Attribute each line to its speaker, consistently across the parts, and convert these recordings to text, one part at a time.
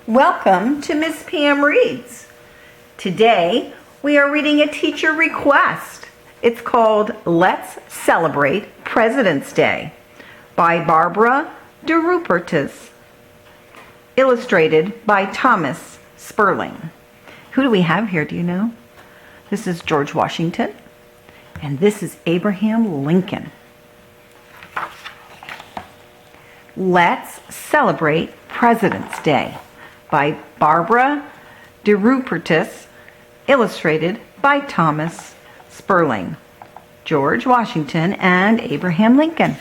Speaker 1: Welcome to Miss Pam Reads. Today we are reading a teacher request. It's called Let's Celebrate President's Day by Barbara deRubertis, illustrated by Thomas Sperling. Who do we have here, do you know? This is George Washington, and this is Abraham Lincoln. Let's Celebrate President's Day by Barbara deRubertis, illustrated by Thomas Sperling. George Washington and Abraham Lincoln.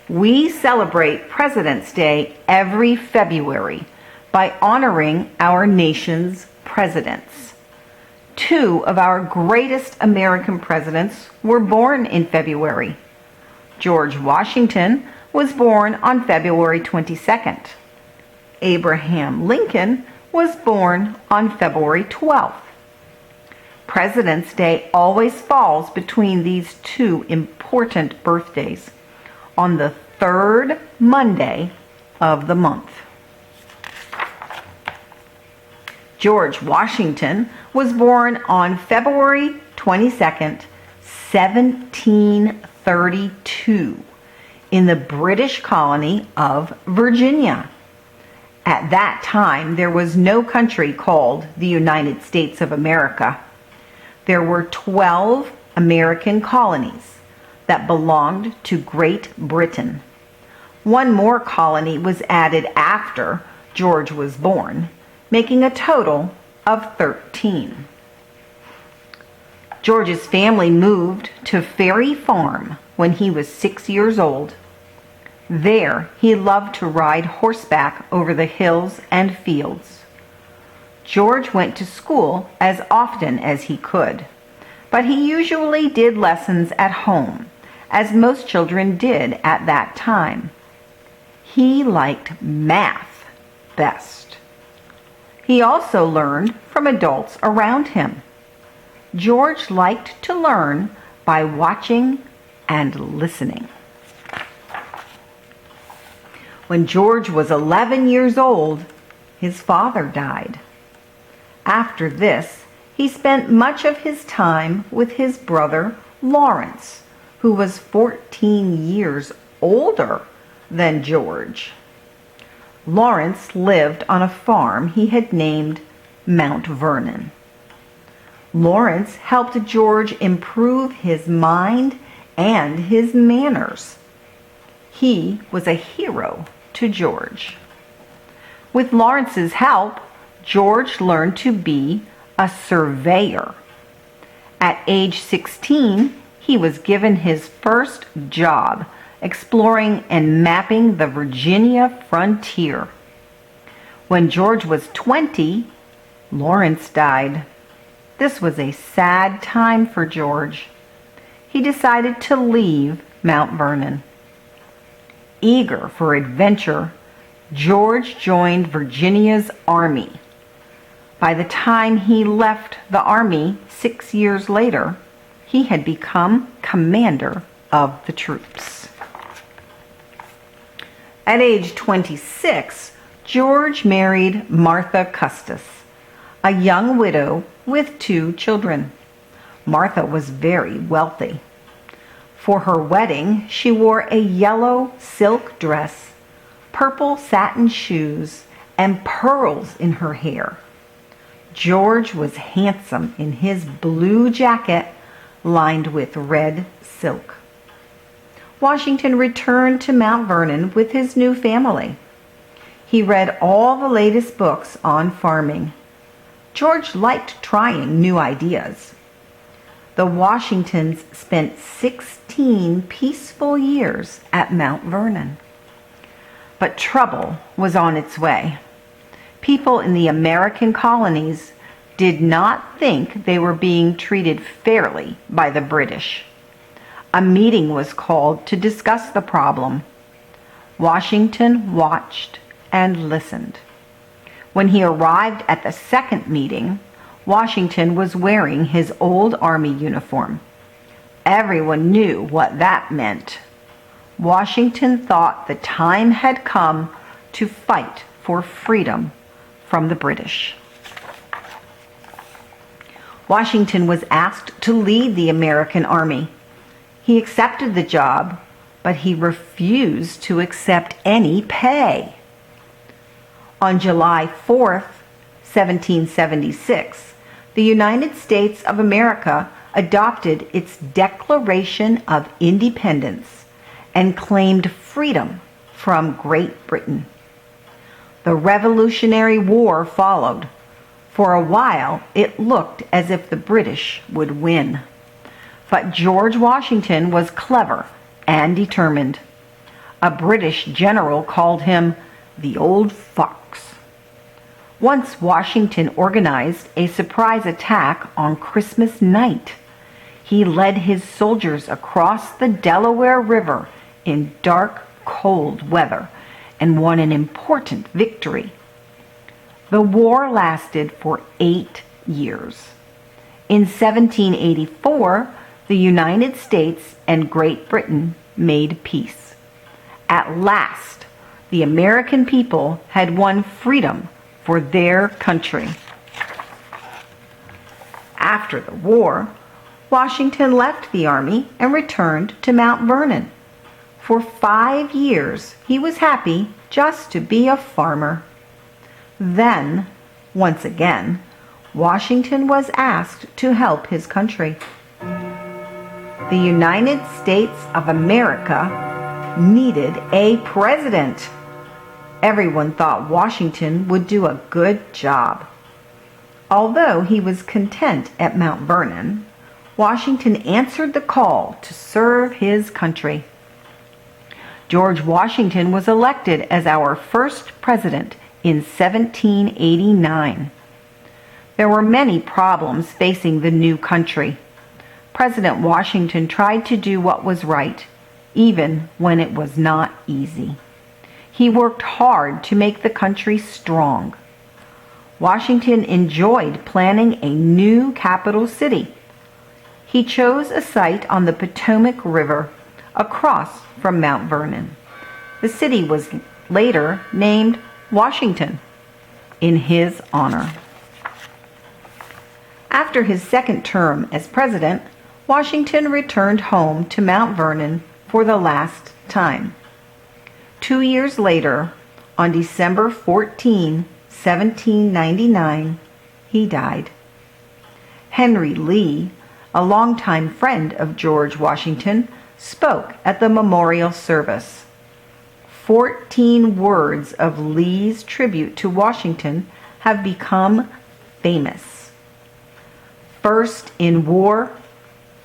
Speaker 1: We celebrate President's Day every February by honoring our nation's presidents. Two of our greatest American presidents were born in February. George Washington was born on February 22nd. Abraham Lincoln was born on February 12th. President's Day always falls between these two important birthdays, on the third Monday of the month. George Washington was born on February 22nd, 1732, in the British colony of Virginia. At that time, there was no country called the United States of America. There were 12 American colonies that belonged to Great Britain. One more colony was added after George was born, making a total of 13. George's family moved to Ferry Farm when he was 6 years old. There, he loved to ride horseback over the hills and fields. George went to school as often as he could, but he usually did lessons at home, as most children did at that time. He liked math best. He also learned from adults around him. George liked to learn by watching and listening. When George was 11 years old, his father died. After this, he spent much of his time with his brother Lawrence, who was 14 years older than George. Lawrence lived on a farm he had named Mount Vernon. Lawrence helped George improve his mind and his manners. He was a hero to George. With Lawrence's help, George learned to be a surveyor. At age 16, he was given his first job exploring and mapping the Virginia frontier. When George was 20, Lawrence died. This was a sad time for George. He decided to leave Mount Vernon. Eager for adventure, George joined Virginia's army. By the time he left the army 6 years later, he had become commander of the troops. At age 26, George married Martha Custis, a young widow with 2 children. Martha was very wealthy. For her wedding, she wore a yellow silk dress, purple satin shoes, and pearls in her hair. George was handsome in his blue jacket lined with red silk. Washington returned to Mount Vernon with his new family. He read all the latest books on farming. George liked trying new ideas. The Washingtons spent 16 peaceful years at Mount Vernon. But trouble was on its way. People in the American colonies did not think they were being treated fairly by the British. A meeting was called to discuss the problem. Washington watched and listened. When he arrived at the second meeting, Washington was wearing his old army uniform. Everyone knew what that meant. Washington thought the time had come to fight for freedom from the British. Washington was asked to lead the American army. He accepted the job, but he refused to accept any pay. On July 4th, 1776, the United States of America adopted its Declaration of Independence and claimed freedom from Great Britain. The Revolutionary War followed. For a while, it looked as if the British would win. But George Washington was clever and determined. A British general called him the Old Fox. Once Washington organized a surprise attack on Christmas night. He led his soldiers across the Delaware River in dark, cold weather and won an important victory. The war lasted for 8 years. In 1784, the United States and Great Britain made peace. At last, the American people had won freedom for their country. After the war, Washington left the army and returned to Mount Vernon. For 5 years, he was happy just to be a farmer. Then, once again, Washington was asked to help his country. The United States of America needed a president. Everyone thought Washington would do a good job. Although he was content at Mount Vernon, Washington answered the call to serve his country. George Washington was elected as our first president in 1789. There were many problems facing the new country. President Washington tried to do what was right, even when it was not easy. He worked hard to make the country strong. Washington enjoyed planning a new capital city. He chose a site on the Potomac River across from Mount Vernon. The city was later named Washington in his honor. After his second term as president, Washington returned home to Mount Vernon for the last time. 2 years later, on December 14, 1799, he died. Henry Lee, a longtime friend of George Washington, spoke at the memorial service. 14 words of Lee's tribute to Washington have become famous. First in war,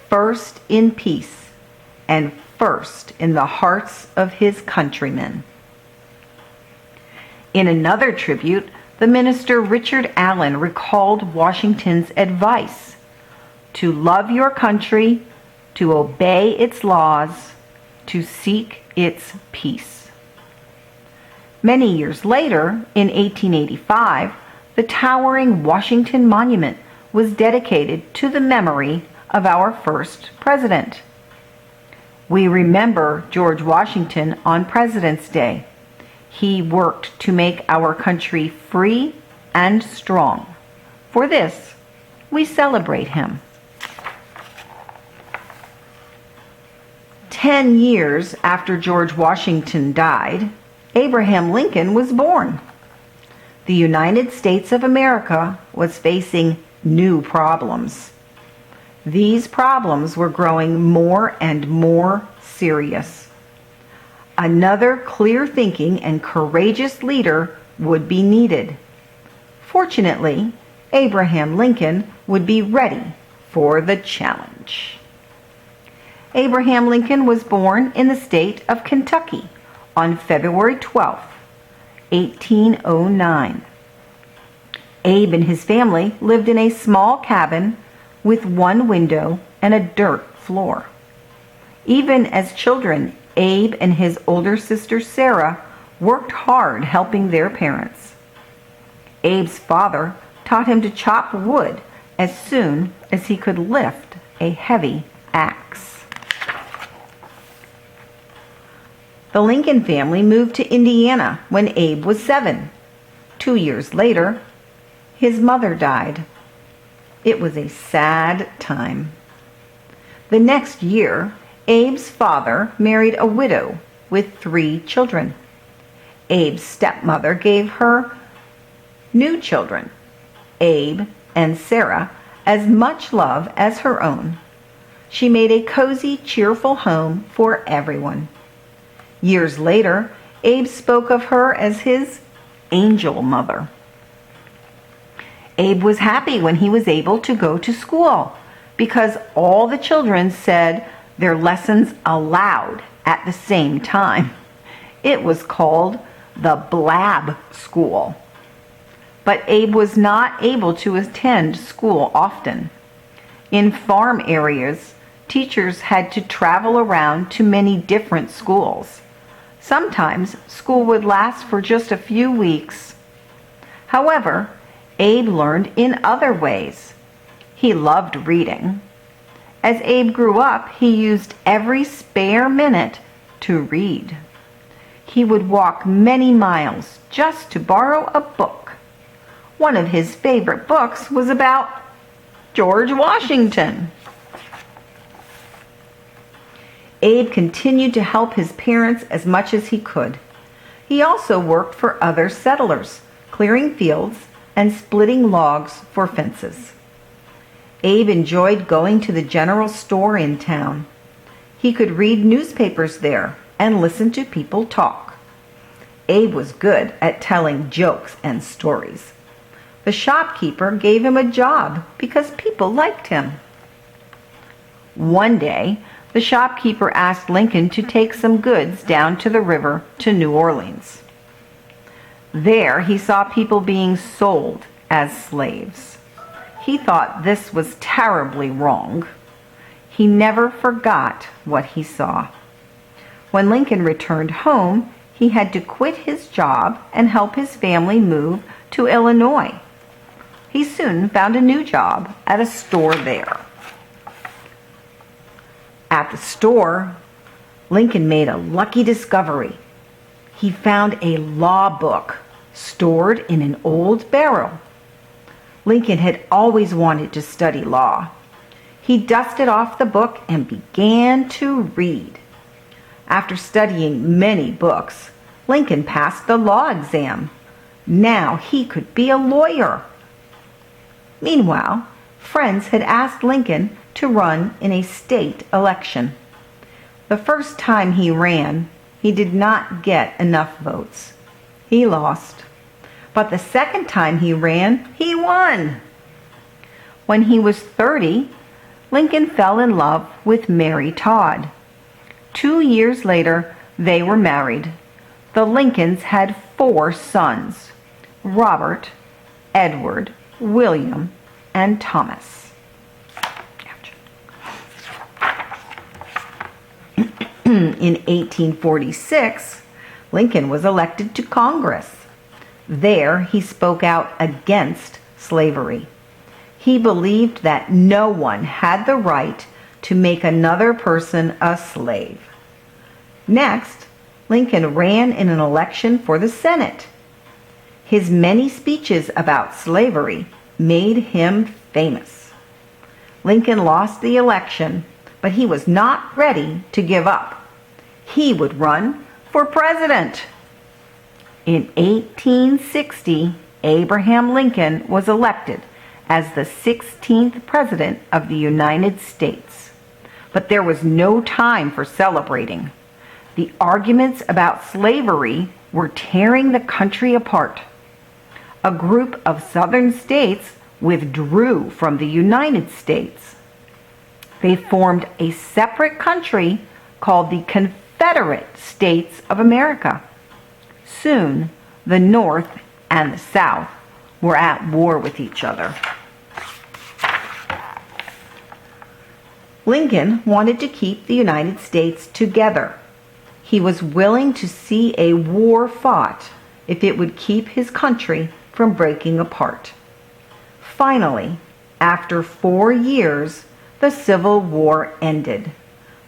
Speaker 1: first in peace, and first in the hearts of his countrymen. In another tribute, the minister Richard Allen recalled Washington's advice to love your country, to obey its laws, to seek its peace. Many years later, in 1885, the towering Washington Monument was dedicated to the memory of our first president. We remember George Washington on President's Day. He worked to make our country free and strong. For this, we celebrate him. 10 years after George Washington died, Abraham Lincoln was born. The United States of America was facing new problems. These problems were growing more and more serious. Another clear-thinking and courageous leader would be needed. Fortunately, Abraham Lincoln would be ready for the challenge. Abraham Lincoln was born in the state of Kentucky on February 12, 1809. Abe and his family lived in a small cabin with one window and a dirt floor. Even as children, Abe and his older sister Sarah worked hard helping their parents. Abe's father taught him to chop wood as soon as he could lift a heavy axe. The Lincoln family moved to Indiana when Abe was 7. 2 years later, his mother died. It was a sad time. The next year, Abe's father married a widow with 3 children. Abe's stepmother gave her new children, Abe and Sarah, as much love as her own. She made a cozy, cheerful home for everyone. Years later, Abe spoke of her as his angel mother. Abe was happy when he was able to go to school because all the children said their lessons aloud at the same time. It was called the Blab School. But Abe was not able to attend school often. In farm areas, teachers had to travel around to many different schools. Sometimes school would last for just a few weeks. However, Abe learned in other ways. He loved reading. As Abe grew up, he used every spare minute to read. He would walk many miles just to borrow a book. One of his favorite books was about George Washington. Abe continued to help his parents as much as he could. He also worked for other settlers, clearing fields and splitting logs for fences. Abe enjoyed going to the general store in town. He could read newspapers there and listen to people talk. Abe was good at telling jokes and stories. The shopkeeper gave him a job because people liked him. One day, the shopkeeper asked Lincoln to take some goods down to the river to New Orleans. There he saw people being sold as slaves. He thought this was terribly wrong. He never forgot what he saw. When Lincoln returned home, he had to quit his job and help his family move to Illinois. He soon found a new job at a store there. At the store, Lincoln made a lucky discovery. He found a law book stored in an old barrel. Lincoln had always wanted to study law. He dusted off the book and began to read. After studying many books, Lincoln passed the law exam. Now he could be a lawyer. Meanwhile, friends had asked Lincoln to run in a state election. The first time he ran, he did not get enough votes. He lost. But the second time he ran, he won. When he was 30, Lincoln fell in love with Mary Todd. 2 years later, they were married. The Lincolns had 4 sons: Robert, Edward, William, and Thomas. In 1846, Lincoln was elected to Congress. There, he spoke out against slavery. He believed that no one had the right to make another person a slave. Next, Lincoln ran in an election for the Senate. His many speeches about slavery made him famous. Lincoln lost the election, but he was not ready to give up. He would run for president. In 1860, Abraham Lincoln was elected as the 16th President of the United States. But there was no time for celebrating. The arguments about slavery were tearing the country apart. A group of southern states withdrew from the United States. They formed a separate country called the Confederate States of America. Soon, the North and the South were at war with each other. Lincoln wanted to keep the United States together. He was willing to see a war fought if it would keep his country from breaking apart. Finally, after 4 years, the Civil War ended.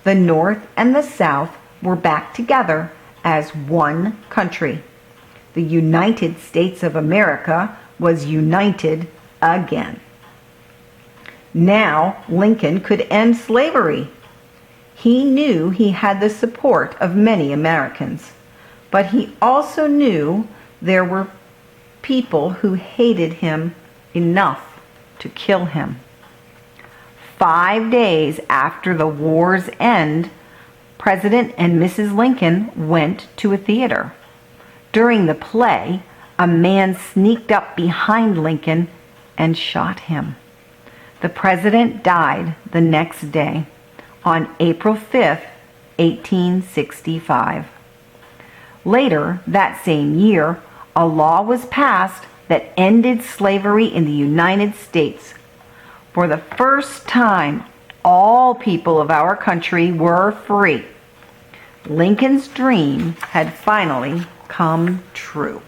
Speaker 1: The North and the South were back together as one country. The United States of America was united again. Now Lincoln could end slavery. He knew he had the support of many Americans, but he also knew there were people who hated him enough to kill him. 5 days after the war's end, President and Mrs. Lincoln went to a theater. During the play, a man sneaked up behind Lincoln and shot him. The president died the next day, on April 5th, 1865. Later that same year, a law was passed that ended slavery in the United States. For the first time, all people of our country were free. Lincoln's dream had finally come true.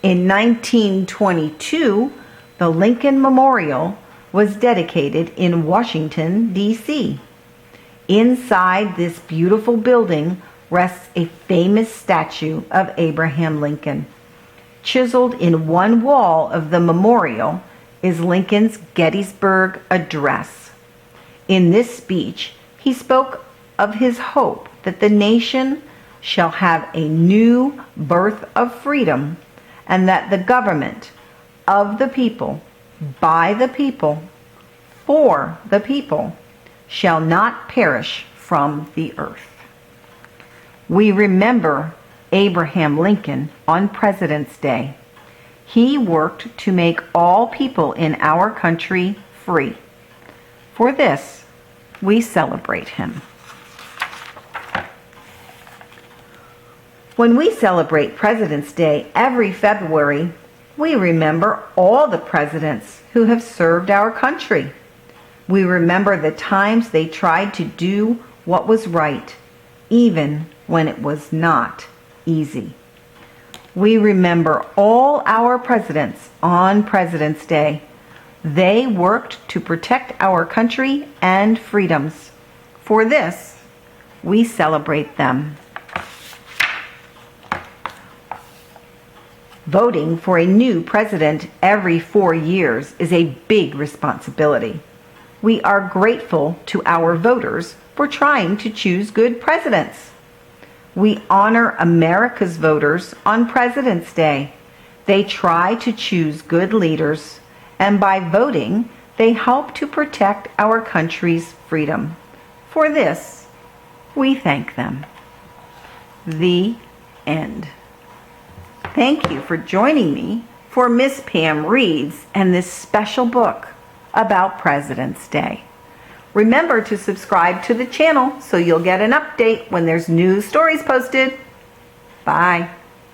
Speaker 1: In 1922, the Lincoln Memorial was dedicated in Washington, D.C. Inside this beautiful building rests a famous statue of Abraham Lincoln. Chiseled in one wall of the memorial is Lincoln's Gettysburg Address. In this speech, he spoke of his hope that the nation shall have a new birth of freedom, and that the government of the people, by the people, for the people, shall not perish from the earth. We remember Abraham Lincoln on President's Day. He worked to make all people in our country free. For this, we celebrate him. When we celebrate President's Day every February, we remember all the presidents who have served our country. We remember the times they tried to do what was right, even when it was not easy. We remember all our presidents on President's Day. They worked to protect our country and freedoms. For this, we celebrate them. Voting for a new president every 4 years is a big responsibility. We are grateful to our voters for trying to choose good presidents. We honor America's voters on President's Day. They try to choose good leaders, and by voting, they help to protect our country's freedom. For this, we thank them. The end. Thank you for joining me for Miss Pam Reads and this special book about President's Day. Remember to subscribe to the channel so you'll get an update when there's new stories posted. Bye.